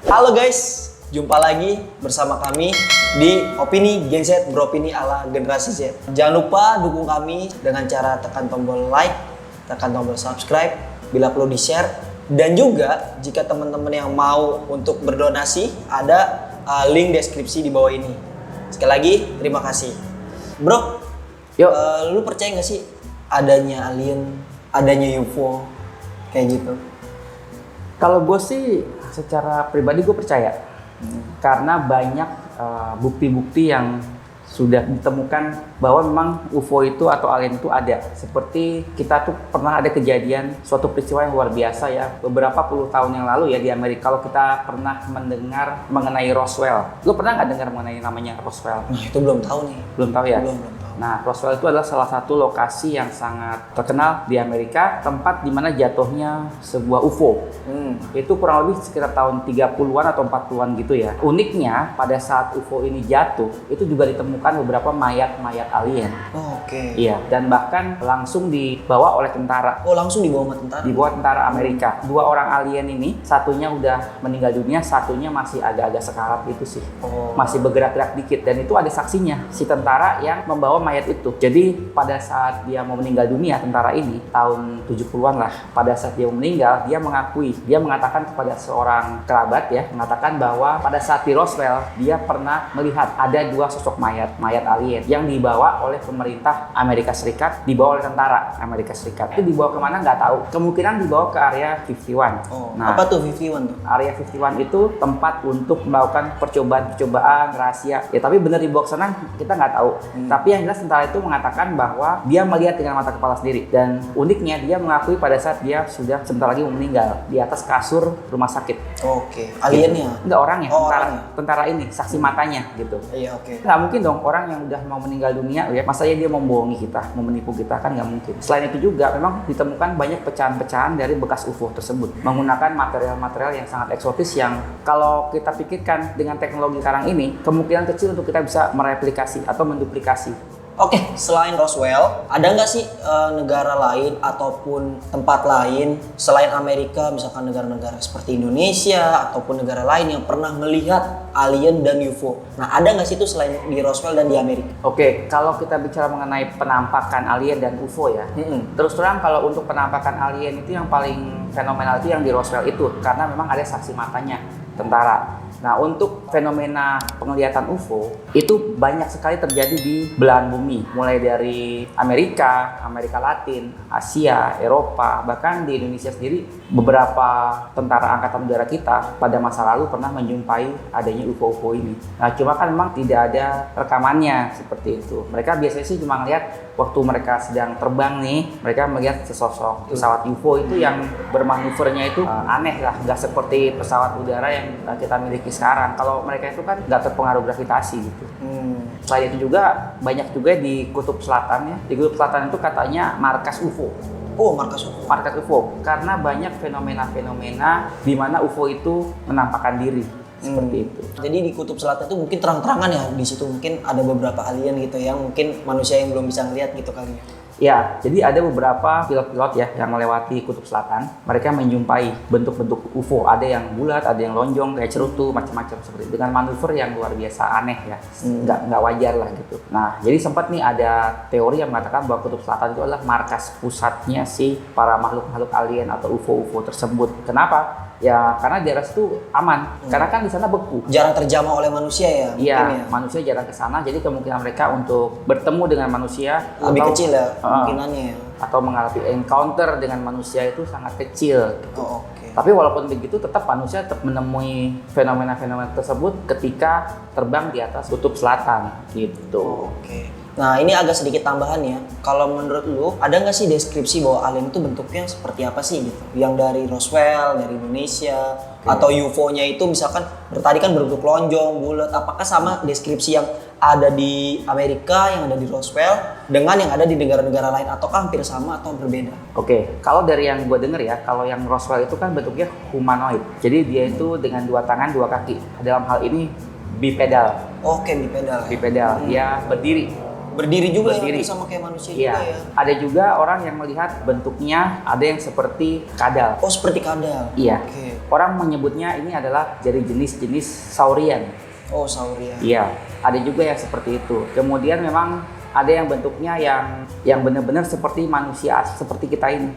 Halo guys, jumpa lagi bersama kami di Opini Gen Z Beropini ala Generasi Z. Jangan lupa dukung kami dengan cara tekan tombol like, tekan tombol subscribe, bila perlu di-share. Dan juga jika teman-teman yang mau untuk berdonasi, ada link deskripsi di bawah ini. Sekali lagi, terima kasih. Bro, Yuk. Lu percaya nggak sih adanya alien, adanya UFO, kayak gitu? Kalau gue sih secara pribadi gue percaya karena banyak bukti-bukti yang sudah ditemukan bahwa memang UFO itu atau alien itu ada. Seperti kita tuh pernah ada kejadian suatu peristiwa yang luar biasa ya beberapa puluh tahun yang lalu ya di Amerika. Kalau kita pernah mendengar mengenai Roswell, lu pernah nggak dengar mengenai namanya Roswell? Nah itu belum tahu nih. Belum tahu ya? Belum tahu. Nah, Roswell itu adalah salah satu lokasi yang sangat terkenal di Amerika, tempat di mana jatuhnya sebuah UFO. Itu kurang lebih sekitar tahun 30-an atau 40-an gitu ya. Uniknya, pada saat UFO ini jatuh, itu juga ditemukan beberapa mayat-mayat alien. Oh, oke. Iya, dan bahkan langsung dibawa oleh tentara. Oh, langsung dibawa sama tentara? Dibawa tentara Amerika. Dua orang alien ini, satunya udah meninggal dunia, satunya masih agak-agak sekarat gitu sih. Oh. Masih bergerak-gerak dikit. Dan itu ada saksinya, si tentara yang membawa mayat itu. Jadi pada saat dia mau meninggal dunia, tentara ini tahun 70-an lah, pada saat dia mau meninggal, dia mengakui, dia mengatakan kepada seorang kerabat ya, mengatakan bahwa pada saat di Roswell dia pernah melihat ada dua sosok mayat alien yang dibawa oleh pemerintah Amerika Serikat, dibawa oleh tentara Amerika Serikat. Itu dibawa kemana nggak tahu. Kemungkinan dibawa ke area 51. Oh, nah, apa tuh 51 tuh? Area 51 itu tempat untuk melakukan percobaan rahasia. Ya tapi benar dibawa ke sana kita nggak tahu. Tapi yang jelas tentara itu mengatakan bahwa dia melihat dengan mata kepala sendiri. Dan uniknya dia mengakui pada saat dia sudah sebentar lagi mau meninggal di atas kasur rumah sakit. Oke. Aliennya? Enggak, orangnya, Oh, tentara, orangnya. tentara ini, saksi matanya gitu. Iya, oke. Nggak mungkin dong orang yang udah mau meninggal dunia ya, masanya dia mau membohongi kita, mau menipu kita, kan nggak mungkin. Selain itu juga memang ditemukan banyak pecahan-pecahan dari bekas UFO tersebut menggunakan material-material yang sangat eksotis yang kalau kita pikirkan dengan teknologi sekarang ini kemungkinan kecil untuk kita bisa mereplikasi atau menduplikasi. Oke, selain Roswell, ada nggak sih negara lain ataupun tempat lain selain Amerika, misalkan negara-negara seperti Indonesia ataupun negara lain yang pernah melihat alien dan UFO? Nah, ada nggak sih itu selain di Roswell dan di Amerika? Oke, kalau kita bicara mengenai penampakan alien dan UFO ya, terus terang kalau untuk penampakan alien itu yang paling fenomenal itu yang di Roswell itu, karena memang ada saksi matanya, tentara. Nah, untuk fenomena penglihatan UFO itu banyak sekali terjadi di belahan bumi, mulai dari Amerika, Amerika Latin, Asia, Eropa, bahkan di Indonesia sendiri beberapa tentara angkatan udara kita pada masa lalu pernah menjumpai adanya UFO-UFO ini. Nah, cuma kan memang tidak ada rekamannya seperti itu. Mereka biasanya sih cuma ngeliat waktu mereka sedang terbang nih, mereka melihat sesosok pesawat UFO itu yang bermanuvernya itu aneh lah, nggak seperti pesawat udara yang kita miliki sekarang. Kalau mereka itu kan nggak terpengaruh gravitasi gitu. Selain itu juga banyak juga di Kutub Selatan ya. Di Kutub Selatan itu katanya markas UFO. Oh, markas UFO. Markas UFO karena banyak fenomena-fenomena di mana UFO itu menampakkan diri. Seperti itu. Jadi di Kutub Selatan itu mungkin terang-terangan ya, di situ mungkin ada beberapa alien gitu yang mungkin manusia yang belum bisa ngeliat gitu kali ya. Ya, jadi ada beberapa pilot-pilot ya yang melewati Kutub Selatan. Mereka menjumpai bentuk-bentuk UFO. Ada yang bulat, ada yang lonjong, kayak cerutu, macam-macam seperti itu. Dengan manuver yang luar biasa aneh ya, nggak wajar lah gitu. Nah, jadi sempat nih ada teori yang mengatakan bahwa Kutub Selatan itu adalah markas pusatnya si para makhluk-makhluk alien atau UFO-UFO tersebut. Kenapa? Ya karena di daerah situ aman, karena kan di sana beku. Jarang terjamah oleh manusia ya? Iya, ya? manusia jarang ke sana, jadi kemungkinan mereka untuk bertemu dengan manusia lebih atau, kecil ya kemungkinannya ya? Atau mengalami encounter dengan manusia itu sangat kecil. Gitu. Oh, oke. Tapi walaupun begitu, tetap manusia tetap menemui fenomena-fenomena tersebut ketika terbang di atas Kutub Selatan, gitu. Oke. Nah, ini agak sedikit tambahan ya. Kalau menurut lu, ada nggak sih deskripsi bahwa alien itu bentuknya seperti apa sih gitu? Yang dari Roswell, dari Indonesia, atau UFO-nya itu misalkan tadi kan berbentuk lonjong, bulat. Apakah sama deskripsi yang ada di Amerika, yang ada di Roswell, dengan yang ada di negara-negara lain? Ataukah hampir sama atau berbeda? Oke, kalau dari yang gue denger ya, kalau yang Roswell itu kan bentuknya humanoid. Jadi dia itu dengan 2 tangan, 2 kaki. Dalam hal ini bipedal. Oke, bipedal. Bipedal, dia berdiri. Berdiri juga Berdiri. ya, sama kayak manusia Iya. juga ya. Ada juga orang yang melihat bentuknya ada yang seperti kadal. Oh, seperti kadal. Iya. Oke. Orang menyebutnya ini adalah dari jenis-jenis saurian. Oh, Saurian. Iya, ada juga yang seperti itu. Kemudian memang ada yang bentuknya yang benar-benar seperti manusia, seperti kita ini.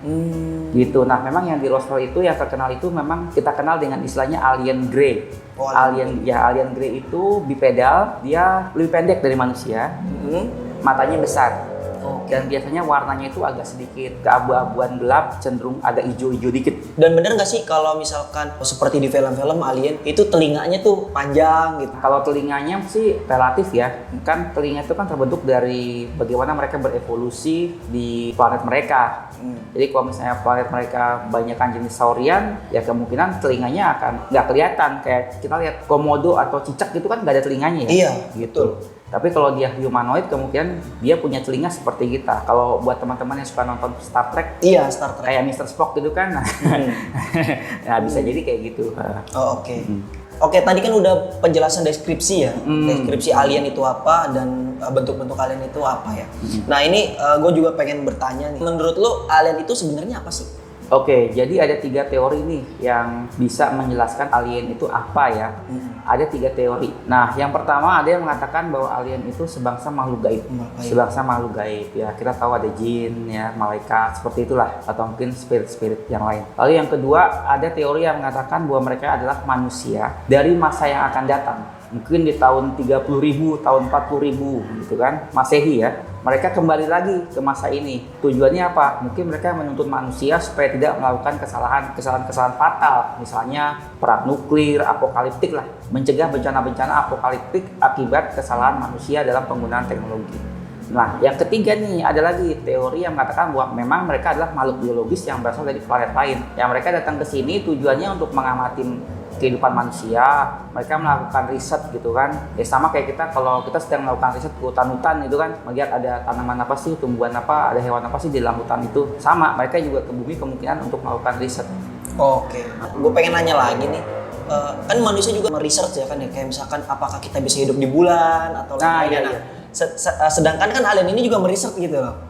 Gitu. Nah, memang yang di Roswell itu yang terkenal itu memang kita kenal dengan istilahnya alien grey. Oh, alien grey itu bipedal, dia lebih pendek dari manusia. Matanya besar. Dan biasanya warnanya itu agak sedikit keabu-abuan gelap, cenderung agak hijau-hijau dikit. Dan bener nggak sih kalau misalkan seperti di film-film alien itu telinganya tuh panjang gitu? Kalau telinganya sih relatif ya, kan telinga itu kan terbentuk dari bagaimana mereka berevolusi di planet mereka. Jadi kalau misalnya planet mereka banyakkan jenis saurian, ya kemungkinan telinganya akan nggak kelihatan. Kayak kita lihat komodo atau cicak itu kan nggak ada telinganya ya. Iya, gitu. Betul. Tapi kalau dia humanoid, kemungkinan dia punya telinga seperti kita. Kalau buat teman-teman yang suka nonton Star Trek, iya Star Trek, kayak Mr. Spock gitu kan, nah bisa jadi kayak gitu. Oh, oke. Oke, tadi kan udah penjelasan deskripsi ya, deskripsi alien itu apa dan bentuk-bentuk alien itu apa ya. Nah ini gue juga pengen bertanya nih, menurut lo alien itu sebenarnya apa sih? Oke, jadi ada 3 teori nih yang bisa menjelaskan alien itu apa ya. Ada 3 teori. Nah, yang pertama ada yang mengatakan bahwa alien itu sebangsa makhluk gaib. Sebangsa makhluk gaib ya. Kita tahu ada jin ya, malaikat seperti itulah, atau mungkin spirit-spirit yang lain. Lalu yang kedua ada teori yang mengatakan bahwa mereka adalah manusia dari masa yang akan datang. Mungkin di tahun 30.000, tahun 40.000 gitu kan, Masehi ya. Mereka kembali lagi ke masa ini. Tujuannya apa? Mungkin mereka menuntut manusia supaya tidak melakukan kesalahan fatal. Misalnya perang nuklir, apokaliptik lah. Mencegah bencana-bencana apokaliptik akibat kesalahan manusia dalam penggunaan teknologi. Nah, yang ketiga nih, ada lagi teori yang mengatakan bahwa memang mereka adalah makhluk biologis yang berasal dari planet lain. Yang mereka datang ke sini tujuannya untuk mengamati kehidupan manusia, mereka melakukan riset gitu kan. Ya sama kayak kita, kalau kita sedang melakukan riset ke hutan-hutan itu kan, melihat ada tanaman apa sih, tumbuhan apa, ada hewan apa sih di dalam hutan itu. Sama, mereka juga ke bumi kemungkinan untuk melakukan riset. Oke, gue pengen nanya lagi nih. Kan manusia juga meresearch ya kan ya, kayak misalkan apakah kita bisa hidup di bulan atau lain-lain. Sedangkan kan alien ini juga meresearch gitu loh.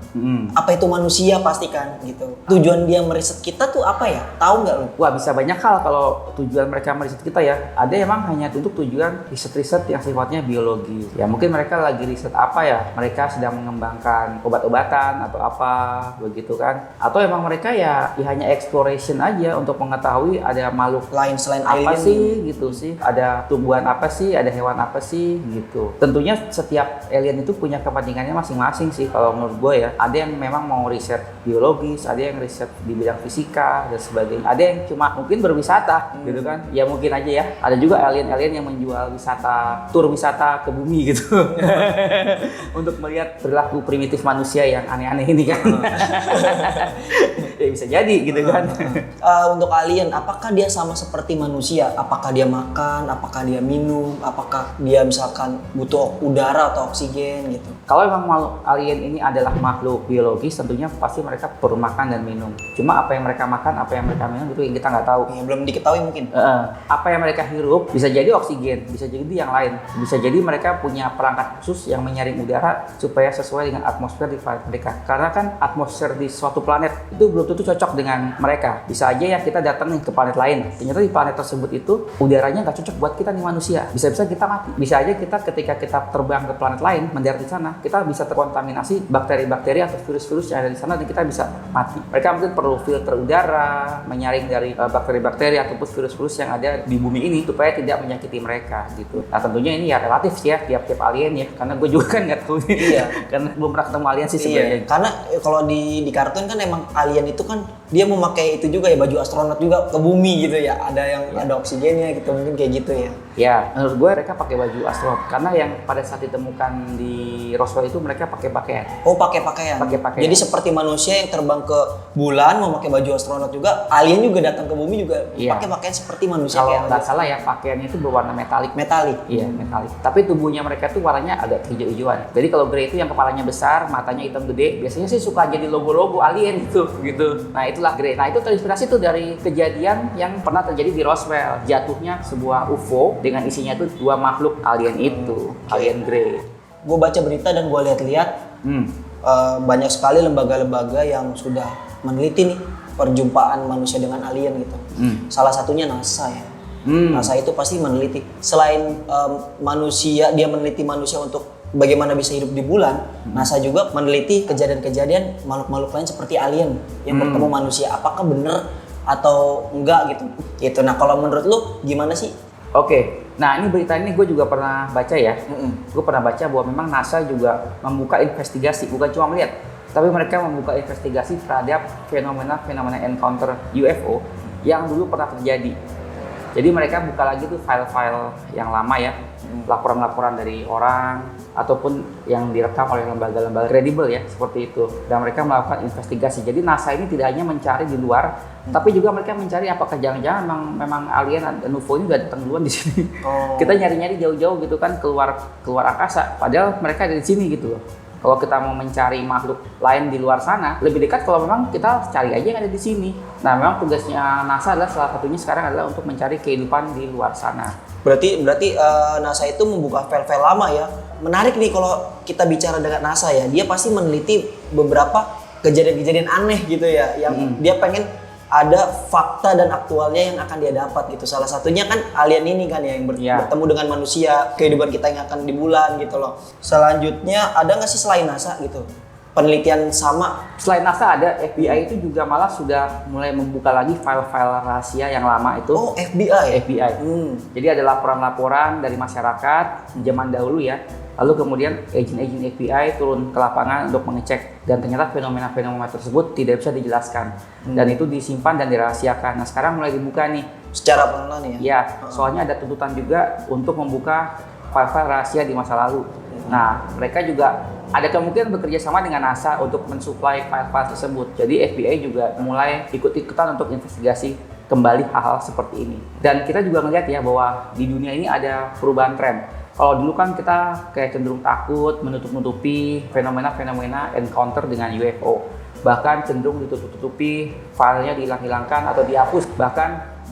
Apa itu manusia pasti kan gitu. Tujuan dia meriset kita tuh apa ya? Tahu nggak lu? Wah, bisa banyak hal kalau tujuan mereka meriset kita ya. Ada emang hanya untuk tujuan riset-riset yang sifatnya biologi. Ya mungkin mereka lagi riset apa ya? Mereka sedang mengembangkan obat-obatan atau apa begitu kan? Atau emang mereka ya hanya exploration aja untuk mengetahui ada makhluk lain selain apa alien sih gitu sih? Ada tumbuhan apa sih? Ada hewan apa sih gitu. Tentunya setiap alien itu punya kepentingannya masing-masing sih kalau menurut gue ya. Ada yang memang mau riset biologis, ada yang riset di bidang fisika dan sebagainya. Ada yang cuma mungkin berwisata gitu kan. Ya mungkin aja ya. Ada juga alien-alien yang menjual tur wisata ke bumi gitu. Untuk melihat perilaku primitif manusia yang aneh-aneh ini kan. Ya bisa jadi gitu kan. Untuk alien, apakah dia sama seperti manusia? Apakah dia makan? Apakah dia minum? Apakah dia misalkan butuh udara atau oksigen gitu? Kalau memang alien ini adalah makhluk biologis, tentunya pasti mereka perlu makan dan minum. Cuma apa yang mereka makan, apa yang mereka minum itu yang kita nggak tahu. Ya, belum diketahui mungkin. Apa yang mereka hirup bisa jadi oksigen, bisa jadi yang lain. Bisa jadi mereka punya perangkat khusus yang menyaring udara supaya sesuai dengan atmosfer di planet mereka. Karena kan atmosfer di suatu planet itu belum tentu cocok dengan mereka. Bisa aja ya kita datang nih ke planet lain. Ternyata di planet tersebut itu udaranya nggak cocok buat kita nih manusia. Bisa-bisa kita mati. Bisa aja kita ketika kita terbang ke planet lain, mendarat di sana, kita bisa terkontaminasi bakteri-bakteri atau virus-virus yang ada di sana dan kita bisa mati. Mereka mungkin perlu filter udara, menyaring dari bakteri-bakteri ataupun virus-virus yang ada di bumi ini supaya tidak menyakiti mereka gitu. Nah tentunya ini ya relatif sih ya tiap-tiap alien ya, karena gue juga kan nggak tahu nih. Iya. Karena belum pernah ketemu alien sih sebenarnya. Iya. Karena kalau di kartun kan emang alien itu kan dia memakai itu juga ya, baju astronot juga ke bumi gitu ya. Ada yang ada oksigennya gitu, mungkin kayak gitu ya. Ya, menurut gue mereka pakai baju astronot karena yang pada saat ditemukan di Roswell itu mereka pakai pakaian. Oh, pakai pakaian. Pakai pakaian. Jadi seperti manusia yang terbang ke bulan mau pakai baju astronot juga, alien juga datang ke bumi juga pakai pakaian seperti manusia. Kalau nggak salah ya pakaiannya itu berwarna metalik. Metalik. Iya, metalik. Tapi tubuhnya mereka tuh warnanya agak hijau-hijauan. Jadi kalau grey itu yang kepalanya besar, matanya hitam gede, biasanya sih suka jadi logo-logo alien gitu. Nah, itulah grey. Nah, itu terinspirasi tuh dari kejadian yang pernah terjadi di Roswell. Jatuhnya sebuah UFO dengan isinya tuh 2 makhluk alien itu, alien grey. Gue baca berita dan gue lihat-lihat banyak sekali lembaga-lembaga yang sudah meneliti nih perjumpaan manusia dengan alien gitu. Salah satunya NASA ya. NASA itu pasti meneliti selain manusia, dia meneliti manusia untuk bagaimana bisa hidup di bulan. NASA juga meneliti kejadian-kejadian makhluk-makhluk lain seperti alien yang bertemu manusia. Apakah benar atau enggak gitu? Gitu. Nah kalau menurut lu gimana sih? Oke. Nah ini berita ini gue juga pernah baca ya. Gue pernah baca bahwa memang NASA juga membuka investigasi, bukan cuma melihat, tapi mereka membuka investigasi terhadap fenomena encounter UFO yang dulu pernah terjadi. Jadi mereka buka lagi tuh file-file yang lama ya, laporan-laporan dari orang ataupun yang direkam oleh lembaga-lembaga kredibel ya, seperti itu. Dan mereka melakukan investigasi. Jadi NASA ini tidak hanya mencari di luar, tapi juga mereka mencari apakah jangan-jangan memang alien dan UFO ini udah datang duluan di sini. Kita nyari-nyari jauh-jauh gitu kan keluar angkasa, padahal mereka ada di sini gitu loh. Kalau kita mau mencari makhluk lain di luar sana, lebih dekat kalau memang kita cari aja yang ada di sini. Nah, memang tugasnya NASA adalah salah satunya sekarang adalah untuk mencari kehidupan di luar sana. Berarti NASA itu membuka file-file lama ya. Menarik nih kalau kita bicara dengan NASA ya. Dia pasti meneliti beberapa kejadian-kejadian aneh gitu ya, yang dia pengen ada fakta dan aktualnya yang akan dia dapat gitu. Salah satunya kan alien ini kan ya, yang bertemu dengan manusia, kehidupan kita yang akan di bulan gitu loh. Selanjutnya ada nggak sih selain NASA gitu penelitian sama? Selain NASA ada FBI itu juga malah sudah mulai membuka lagi file-file rahasia yang lama itu. Oh FBI. FBI. Jadi ada laporan-laporan dari masyarakat zaman dahulu ya. Lalu kemudian agen-agen FBI turun ke lapangan untuk mengecek, dan ternyata fenomena-fenomena tersebut tidak bisa dijelaskan dan itu disimpan dan dirahasiakan. Nah sekarang mulai dibuka nih secara pelan-pelan ya? Ya, soalnya ada tuntutan juga untuk membuka file-file rahasia di masa lalu. Nah mereka juga ada kemungkinan bekerja sama dengan NASA untuk mensuplai file-file tersebut. Jadi FBI juga mulai ikut-ikutan untuk investigasi kembali hal-hal seperti ini. Dan kita juga melihat ya bahwa di dunia ini ada perubahan tren. Kalau dulu kan kita kayak cenderung takut, menutup-nutupi fenomena-fenomena encounter dengan UFO. Bahkan cenderung ditutup-tutupi, filenya dihilang-hilangkan atau dihapus. Bahkan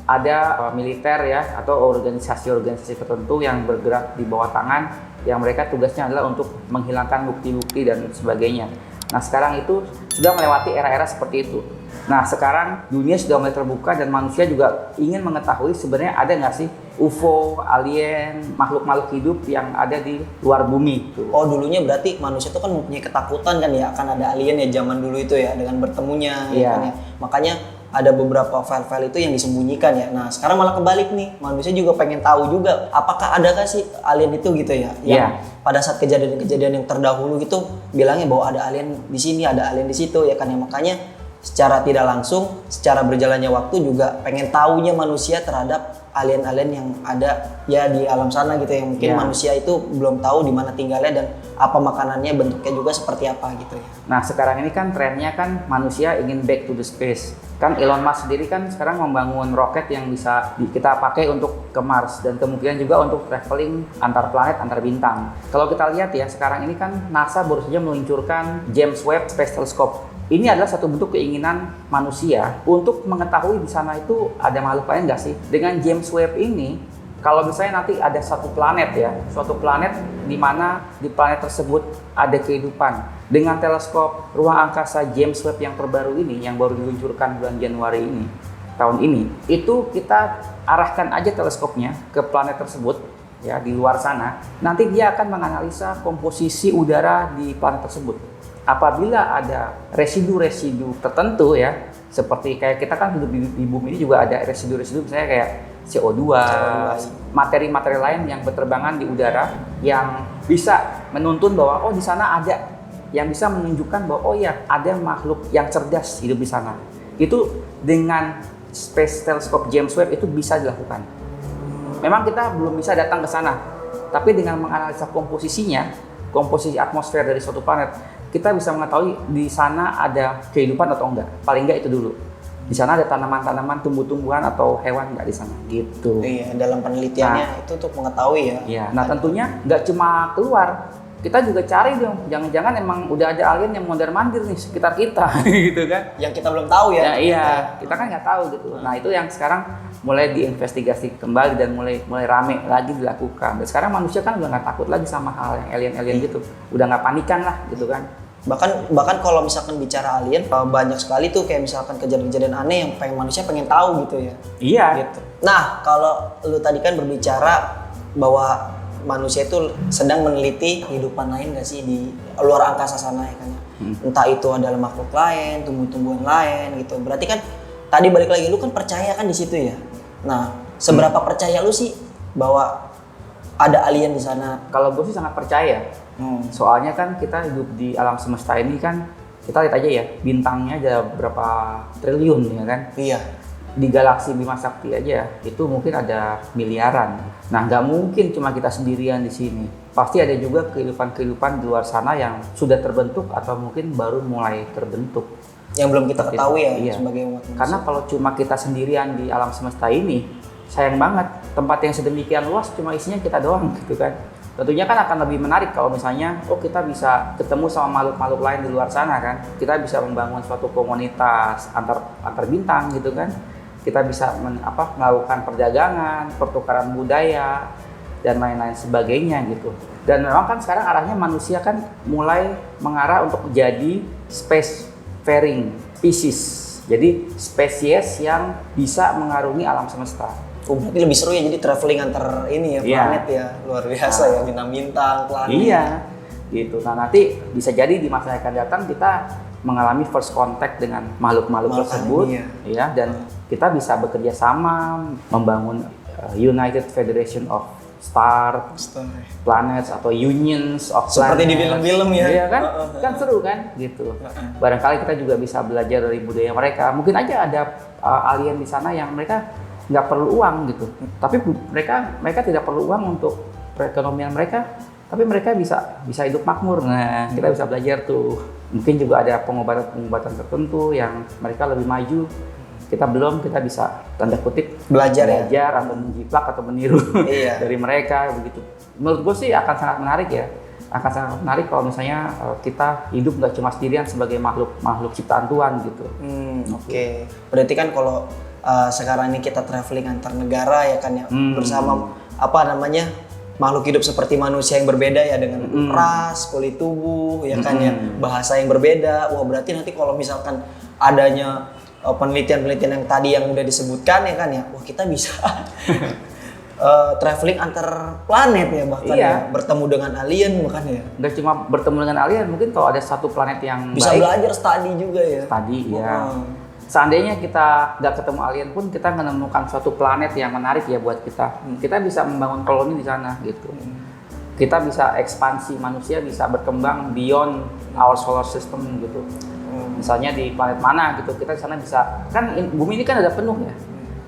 ada militer ya atau organisasi-organisasi tertentu yang bergerak di bawah tangan yang mereka tugasnya adalah untuk menghilangkan bukti-bukti dan sebagainya. Nah sekarang itu sudah melewati era-era seperti itu. Nah sekarang dunia sudah mulai terbuka dan manusia juga ingin mengetahui sebenarnya ada nggak sih UFO, alien, makhluk-makhluk hidup yang ada di luar bumi. Oh dulunya berarti manusia itu kan mempunyai ketakutan kan ya akan ada alien ya zaman dulu itu ya dengan bertemunya. Kan ya. Makanya ada beberapa file-file itu yang disembunyikan ya. Nah sekarang malah kebalik nih, manusia juga pengen tahu juga apakah adakah sih alien itu gitu ya. Yang pada saat kejadian-kejadian yang terdahulu gitu bilangnya bahwa ada alien di sini, ada alien di situ ya kan ya. Makanya secara tidak langsung, secara berjalannya waktu juga pengen taunya manusia terhadap alien-alien yang ada ya di alam sana gitu ya. Mungkin manusia itu belum tahu di mana tinggalnya dan apa makanannya, bentuknya juga seperti apa gitu ya. Nah sekarang ini kan trennya kan manusia ingin back to the space. Kan Elon Musk sendiri kan sekarang membangun roket yang bisa kita pakai untuk ke Mars dan kemungkinan juga untuk traveling antar planet, antar bintang. Kalau kita lihat ya sekarang ini kan NASA baru saja meluncurkan James Webb Space Telescope. Ini adalah satu bentuk keinginan manusia untuk mengetahui di sana itu ada makhluk lain nggak sih. Dengan James Webb ini, kalau misalnya nanti ada satu planet ya, suatu planet di mana di planet tersebut ada kehidupan. Dengan teleskop ruang angkasa James Webb yang terbaru ini, yang baru diluncurkan bulan Januari ini, tahun ini, itu kita arahkan aja teleskopnya ke planet tersebut ya di luar sana. Nanti dia akan menganalisa komposisi udara di planet tersebut. Apabila ada residu-residu tertentu ya, seperti kayak kita kan hidup di bumi ini juga ada residu-residu misalnya kayak CO2, materi-materi lain yang berterbangan di udara yang bisa menuntun bahwa oh di sana ada, yang bisa menunjukkan bahwa oh ya ada makhluk yang cerdas hidup di sana. Itu dengan Space Telescope James Webb itu bisa dilakukan. Memang kita belum bisa datang ke sana, tapi dengan menganalisa komposisinya, komposisi atmosfer dari suatu planet, kita bisa mengetahui di sana ada kehidupan atau enggak. Paling enggak itu dulu. Di sana ada tanaman-tanaman, tumbuh-tumbuhan atau hewan enggak di sana gitu. Iya, dalam penelitiannya itu untuk mengetahui ya. Iya. Nah, tentunya enggak cuma keluar. Kita juga cari dong, jangan-jangan emang udah ada alien yang mondar-mandir nih sekitar kita gitu kan. Yang kita belum tahu ya. Ya iya, kita kan nggak tahu gitu. Nah, itu yang sekarang mulai diinvestigasi kembali dan mulai rame lagi dilakukan. Dan sekarang manusia kan udah nggak takut lagi sama hal yang alien-alien gitu. Udah nggak panikan lah gitu kan. Bahkan kalau misalkan bicara alien, banyak sekali tuh kayak misalkan kejadian-kejadian aneh yang manusia pengen tahu gitu ya. Iya. Gitu. Nah, kalau lu tadi kan berbicara bahwa manusia itu sedang meneliti kehidupan lain nggak sih di luar angkasa sana ya kan? Entah itu adalah makhluk lain, tumbuh-tumbuhan lain gitu. Berarti kan tadi balik lagi lu kan percaya kan di situ ya. Nah, seberapa percaya lu sih bahwa ada alien di sana? Kalau gue sih sangat percaya. Soalnya kan kita hidup di alam semesta ini kan, kita lihat aja ya, bintangnya ada berapa triliun ya kan? Iya. Di galaksi Bima Sakti aja itu mungkin ada miliaran. Nah, nggak mungkin cuma kita sendirian di sini. Pasti ada juga kehidupan-kehidupan di luar sana yang sudah terbentuk atau mungkin baru mulai terbentuk. Yang belum kita ketahui ya Iya. sebagai umat manusia. Karena kalau cuma kita sendirian di alam semesta ini, sayang banget tempat yang sedemikian luas cuma isinya kita doang gitu kan. Tentunya kan akan lebih menarik kalau misalnya kita bisa ketemu sama makhluk-makhluk lain di luar sana kan. Kita bisa membangun suatu komunitas antar bintang gitu kan. Kita bisa melakukan perdagangan, pertukaran budaya dan lain-lain sebagainya gitu. Dan memang kan sekarang arahnya manusia kan mulai mengarah untuk menjadi spacefaring species. Jadi spesies yang bisa mengarungi alam semesta. Berarti lebih seru ya jadi traveling antar ini ya planet ya, luar biasa ya, bintang-bintang, planet. Iya, gitu. Nah, nanti bisa jadi di masa yang akan datang kita mengalami first contact dengan makhluk-makhluk tersebut, ya, dan kita bisa bekerja sama membangun United Federation of Planets atau Unions of Planets. Seperti di film-film ya. Iya kan? Kan seru kan? Gitu. Barangkali kita juga bisa belajar dari budaya mereka. Mungkin aja ada alien di sana yang mereka nggak perlu uang gitu, tapi mereka tidak perlu uang untuk perekonomian mereka, tapi mereka bisa hidup makmur. Nah, kita bisa belajar tuh. Mungkin juga ada pengobatan tertentu yang mereka lebih maju, kita belum, kita bisa tanda kutip belajar atau menjiplak atau meniru dari mereka begitu. Menurut gue sih akan sangat menarik ya, akan sangat menarik kalau misalnya kita hidup nggak cuma sendirian sebagai makhluk ciptaan Tuhan gitu. Oke. Berarti kan kalau sekarang ini kita traveling antar negara ya kan ya, bersama makhluk hidup seperti manusia yang berbeda ya, dengan ras, kulit tubuh ya kan ya, bahasa yang berbeda. Wah, berarti nanti kalau misalkan adanya penelitian-penelitian yang tadi yang udah disebutkan ya kan ya, wah kita bisa traveling antar planet ya bahkan ya, bertemu dengan alien bahkan ya. Nggak cuma bertemu dengan alien, mungkin kalau ada satu planet yang bisa baik, belajar studi juga ya. Ya. Seandainya kita nggak ketemu alien pun, kita menemukan suatu planet yang menarik ya buat kita. Kita bisa membangun koloni di sana gitu. Kita bisa ekspansi, manusia bisa berkembang beyond our solar system gitu. Misalnya di planet mana gitu, kita di sana bisa, kan bumi ini kan ada penuh ya.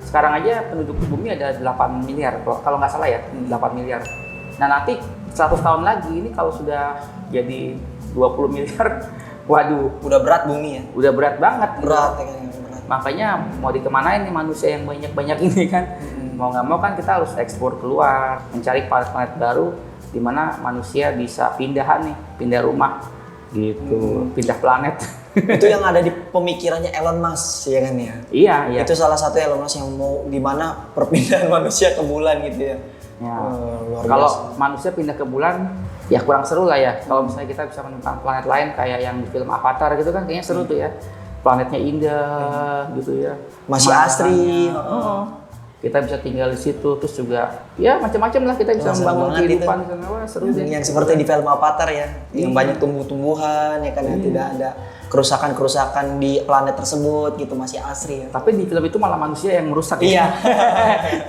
Sekarang aja penduduk bumi ada 8 miliar, kalau nggak salah ya, 8 miliar. Nah, nanti 100 tahun lagi ini kalau sudah jadi 20 miliar, waduh, udah berat bumi ya. Udah berat banget. Berat ya kan. Makanya mau dikemanain nih manusia yang banyak-banyak ini kan. Mau nggak mau kan kita harus ekspor keluar, mencari planet-planet baru di mana manusia bisa pindah rumah gitu, pindah planet. Itu yang ada di pemikirannya Elon Musk ya kan ya. Iya. Itu salah satu Elon Musk yang mau gimana perpindahan manusia ke bulan gitu ya. Kalau manusia pindah ke bulan ya kurang seru lah ya. Kalau misalnya kita bisa menemukan planet lain kayak yang di film Avatar gitu kan, kayaknya seru tuh ya. Planetnya indah gitu ya, masih asri. Kita bisa tinggal di situ, terus juga ya macam-macam lah, kita bisa membangun kehidupan di sana. Wah, seru deh. Yang seperti di film Avatar ya, yang banyak tumbuh-tumbuhan ya kan, tidak ada kerusakan-kerusakan di planet tersebut gitu, masih asri ya. Tapi di film itu malah manusia yang merusak. Iya.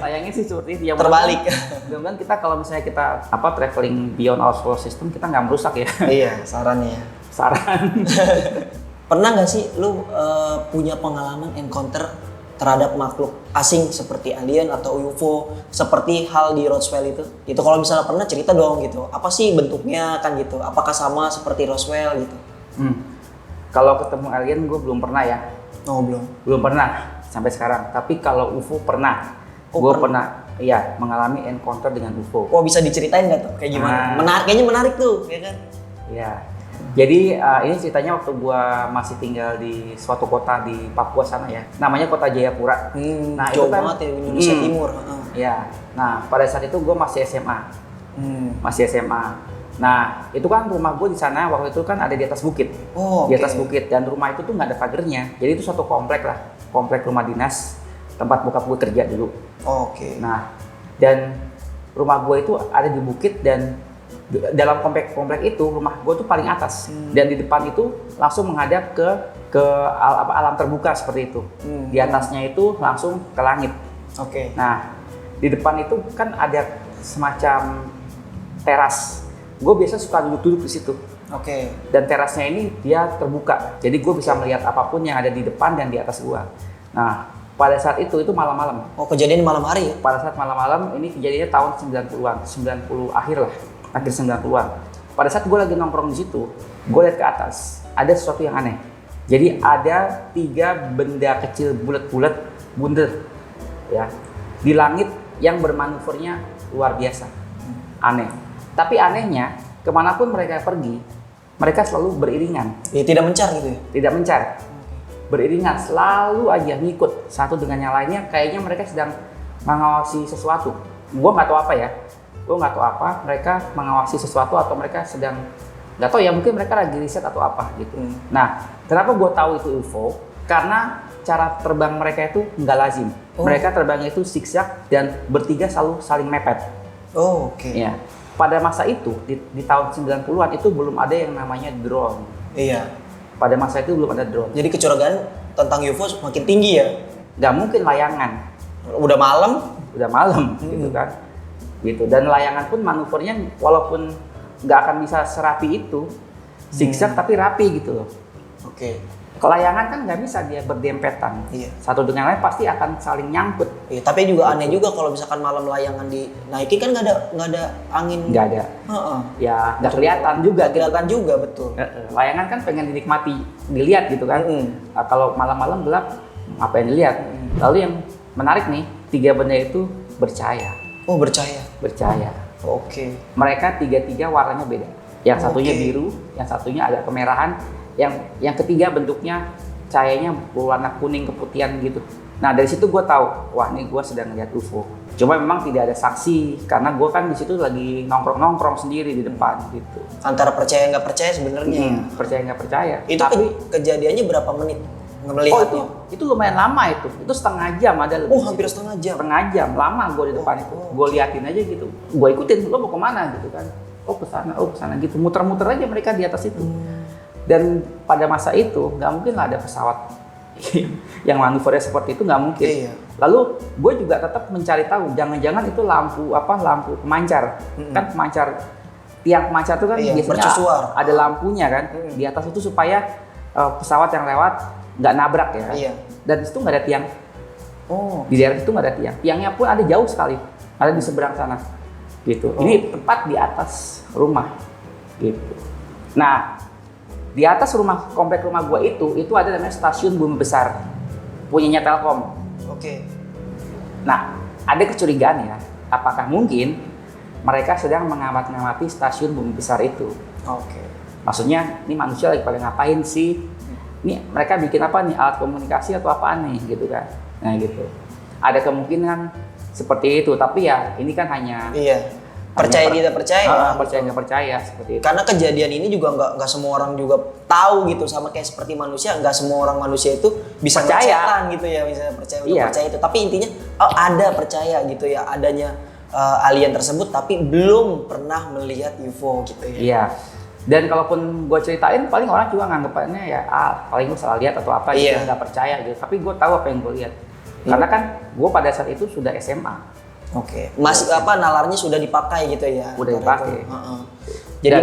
Sayangnya sih seperti itu. Terbalik. Mudah-mudahan kita kalau misalnya kita traveling beyond our solar system, kita nggak merusak ya. Iya, sarannya. Pernah nggak sih lu punya pengalaman encounter terhadap makhluk asing seperti alien atau UFO seperti hal di Roswell itu? Itu kalau misalnya pernah, cerita dong gitu. Apa sih bentuknya kan gitu? Apakah sama seperti Roswell gitu? Kalau ketemu alien gue belum pernah ya. Oh, belum. Belum pernah sampai sekarang. Tapi kalau UFO pernah. Gue pernah mengalami encounter dengan UFO. Oh, bisa diceritain nggak tuh kayak gimana? Kayaknya menarik tuh, ya kan? Iya. Jadi ini ceritanya waktu gua masih tinggal di suatu kota di Papua sana ya. Namanya Kota Jayapura. Nah, itu kan banget ya, Indonesia Timur. Iya. Nah, pada saat itu gua masih SMA. Masih SMA. Nah, itu kan rumah gue di sana waktu itu kan ada di atas bukit. Oh, Di oke. atas bukit, dan rumah itu tuh nggak ada pagernya. Jadi itu satu komplek lah, komplek rumah dinas tempat bokap gue kerja dulu. Oke. Nah, dan rumah gue itu ada di bukit, dan dalam komplek itu rumah gue tuh paling atas. Dan di depan itu langsung menghadap ke alam terbuka seperti itu. Di atasnya itu langsung ke langit. Oke. Nah, di depan itu kan ada semacam teras. Gue biasa suka duduk-duduk di situ. Oke. Dan terasnya ini dia terbuka. Jadi gue bisa melihat apapun yang ada di depan dan di atas gue. Nah, pada saat itu malam-malam. Oh, kejadian malam hari ya? Pada saat malam-malam ini kejadiannya tahun 90-an, 90 akhir lah, akhir 90-an. Pada saat gue lagi nongkrong di situ, gue lihat ke atas, ada sesuatu yang aneh. Jadi ada 3 benda kecil bulat-bulat, bundar, ya, di langit yang bermanuvernya luar biasa, aneh. Tapi anehnya, kemanapun mereka pergi, mereka selalu beriringan, Ya, tidak mencar gitu ya? tidak mencar, beriringan, selalu aja ngikut satu dengan yang lainnya. Kayaknya mereka sedang mengawasi sesuatu. Gue nggak tahu apa ya, gue nggak tahu apa. Mereka mengawasi sesuatu atau mereka sedang nggak tahu ya, mungkin mereka lagi riset atau apa gitu. Nah, kenapa gue tahu itu UFO? Karena cara terbang mereka itu nggak lazim. Mereka terbangnya itu zigzag dan bertiga selalu saling mepet. Oh, oke. Ya. Pada masa itu di tahun 90-an itu belum ada yang namanya drone. Iya. Pada masa itu belum ada drone. Jadi kecurigaan tentang UFO semakin tinggi ya? Nggak mungkin layangan. Udah malam? Udah malam gitu kan. Gitu. Dan layangan pun manuvernya walaupun nggak akan bisa serapi itu, zigzag tapi rapi gitu loh. Oke. Kelayangan kan nggak bisa dia berdempetan. Iya. Satu dengan lain pasti akan saling nyangkut. Iya, tapi juga aneh juga kalau misalkan malam layangan dinaikin kan nggak ada angin. Nggak ada. Heeh. Ya nggak kelihatan juga. Nggak kelihatan juga, betul. Layangan kan pengen dinikmati, dilihat gitu kan. Nah, kalau malam-malam gelap, apa yang dilihat? Lalu yang menarik nih, 3 benda itu bercahaya. Oh, percaya. Bercahaya. Oke. Mereka tiga warnanya beda. Yang satunya Oke. biru, yang satunya agak kemerahan, yang ketiga bentuknya cahayanya berwarna kuning keputihan gitu. Nah dari situ gue tahu, wah ini gue sedang lihat UFO. Cuma memang tidak ada saksi karena gue kan di situ lagi nongkrong sendiri di depan gitu. Antara percaya nggak percaya sebenarnya. Percaya nggak percaya. Itu Tapi kejadiannya berapa menit oh melihatnya? itu lumayan lama itu setengah jam ada lebih. Oh, hampir setengah jam. Setengah jam lama gue di depan itu. Gue liatin aja gitu. Gue ikutin, lo mau kemana gitu kan? Oh kesana gitu. Muter-muter aja mereka di atas itu. Dan pada masa itu nggak mungkin lah ada pesawat yang manuvernya seperti itu, nggak mungkin. Iya. Lalu gue juga tetap mencari tahu, jangan-jangan itu lampu pemancar. Kan tiang pemancar itu kan Iya, biasanya mercusuar. ada lampunya kan di atas itu supaya pesawat yang lewat nggak nabrak ya. Iya. Dan di situ nggak ada tiang. Oh. Di daerah itu nggak ada tiang. Tiangnya pun ada jauh sekali, ada di seberang sana. Gitu. Ini tepat di atas rumah. Gitu. Nah, di atas komplek rumah gua itu ada namanya stasiun bumi besar, punyanya Telkom. Oke. Nah, ada kecurigaan ya, apakah mungkin mereka sedang mengamati stasiun bumi besar itu? Oke. Maksudnya, ini manusia lagi pada ngapain sih? Ini mereka bikin apa nih, alat komunikasi atau apaan nih, gitu kan? Nah gitu. Ada kemungkinan seperti itu, tapi ya ini kan hanya Iya. Percaya tidak percaya. percaya nggak percaya seperti itu. Karena kejadian ini juga nggak semua orang juga tahu gitu, sama kayak seperti manusia, nggak semua orang manusia itu bisa Percaya. percaya gitu ya, misalnya percaya Iya. percaya itu. Tapi intinya ada percaya gitu ya, adanya alien tersebut, tapi belum pernah melihat UFO gitu ya. Iya. Dan kalaupun gue ceritain, paling orang juga nganggapannya ya, paling gue salah lihat atau apa gitu, Iya. nggak percaya gitu. Tapi gue tahu apa yang gue lihat. Karena kan gue pada saat itu sudah SMA. Oke. Masih nalarnya sudah dipakai gitu ya. Udah dipakai. Heeh. Jadi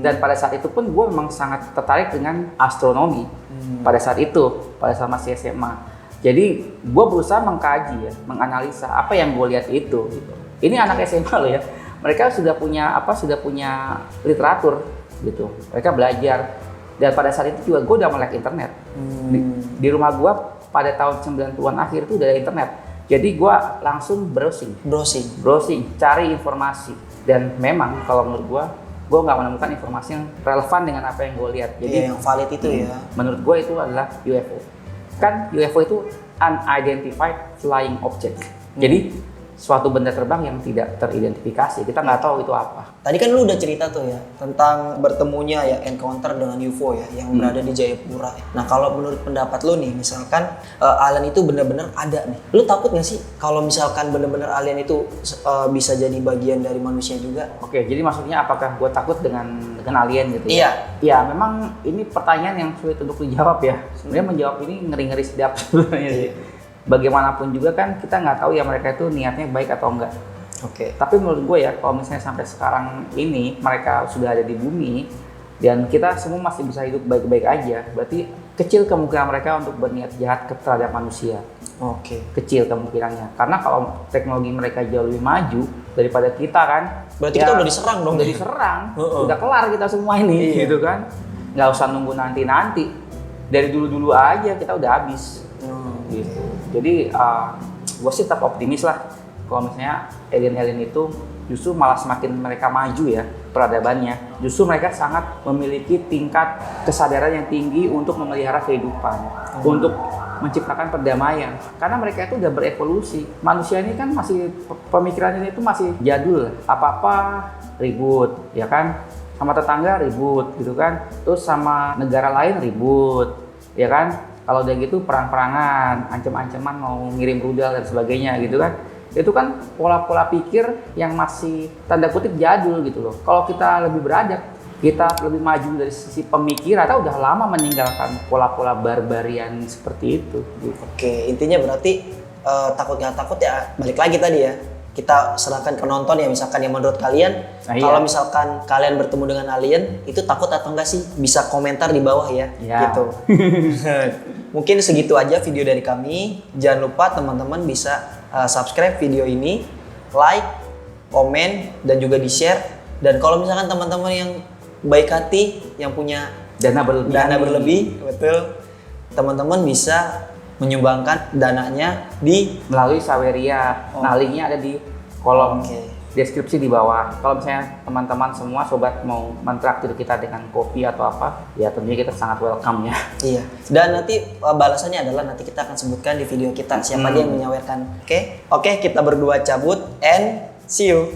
Dan pada saat itu pun gue memang sangat tertarik dengan astronomi. Pada saat masih SMA. Jadi gue berusaha mengkaji ya, menganalisa apa yang gue lihat itu. Gitu. Ini anak SMA loh ya. Mereka sudah punya literatur gitu. Mereka belajar. Dan pada saat itu juga gue udah melek internet. Di rumah gue pada tahun 90-an akhir itu udah ada internet. Jadi gue langsung browsing, cari informasi. Dan memang kalau menurut gue nggak menemukan informasi yang relevan dengan apa yang gue lihat. Jadi yang valid itu ya. menurut gue itu adalah UFO. Kan UFO itu unidentified flying object. Jadi suatu benda terbang yang tidak teridentifikasi. Kita nggak tahu itu apa. Tadi kan lu udah cerita tuh ya tentang bertemunya ya encounter dengan UFO ya yang berada di Jayapura. Nah kalau menurut pendapat lu nih, misalkan alien itu benar-benar ada nih, lu takut nggak sih kalau misalkan benar-benar alien itu bisa jadi bagian dari manusia juga? Oke, jadi maksudnya apakah gue takut dengan alien gitu ya? Iya. Ya memang ini pertanyaan yang sulit untuk dijawab ya. Sebenarnya menjawab ini ngeri-ngeri sedap sebenarnya sih. Bagaimanapun juga kan kita nggak tahu ya mereka itu niatnya baik atau enggak. Oke. Tapi menurut gue ya, kalau misalnya sampai sekarang ini mereka sudah ada di bumi dan kita semua masih bisa hidup baik-baik aja, berarti kecil kemungkinan mereka untuk berniat jahat terhadap manusia. Oke. Kecil kemungkinannya. Karena kalau teknologi mereka jauh lebih maju daripada kita kan, Berarti ya, kita udah diserang dong. udah diserang, udah kelar kita semua ini, Iya. gitu kan. Nggak usah nunggu nanti-nanti. Dari dulu-dulu aja kita udah habis. Gitu. Jadi gue sih tetap optimis lah kalau misalnya alien-alien itu justru malah semakin mereka maju ya peradabannya, justru mereka sangat memiliki tingkat kesadaran yang tinggi untuk memelihara kehidupan, untuk menciptakan perdamaian, karena mereka itu udah berevolusi. Manusia ini kan masih pemikirannya itu masih jadul, apa-apa ribut ya kan, sama tetangga ribut gitu kan, terus sama negara lain ribut ya kan. Kalau udah gitu perang-perangan, ancam-ancaman mau ngirim rudal dan sebagainya gitu kan. Itu kan pola-pola pikir yang masih tanda kutip jadul gitu loh. Kalau kita lebih beradab, kita lebih maju dari sisi pemikiran, kita udah lama meninggalkan pola-pola barbarian seperti itu. Gitu. Oke, intinya berarti takut nggak takut ya balik lagi tadi ya. Kita serahkan ke penonton ya, misalkan yang menurut kalian, Nah, iya. kalau misalkan kalian bertemu dengan alien, itu takut atau enggak sih? Bisa komentar di bawah ya, Iya. gitu. Mungkin segitu aja video dari kami. Jangan lupa teman-teman bisa subscribe video ini, like, komen, dan juga di-share. Dan kalau misalkan teman-teman yang baik hati, yang punya Dana berlebih. betul, teman-teman bisa menyumbangkan dananya di melalui Saweria. Nah, linknya ada di kolom deskripsi di bawah. Kalau misalnya teman-teman semua sobat mau mentraktir kita dengan kopi atau apa, ya tentunya kita sangat welcome ya. Iya. Dan nanti balasannya adalah nanti kita akan sebutkan di video kita siapa dia yang menyawerkan. Oke, kita berdua cabut and see you.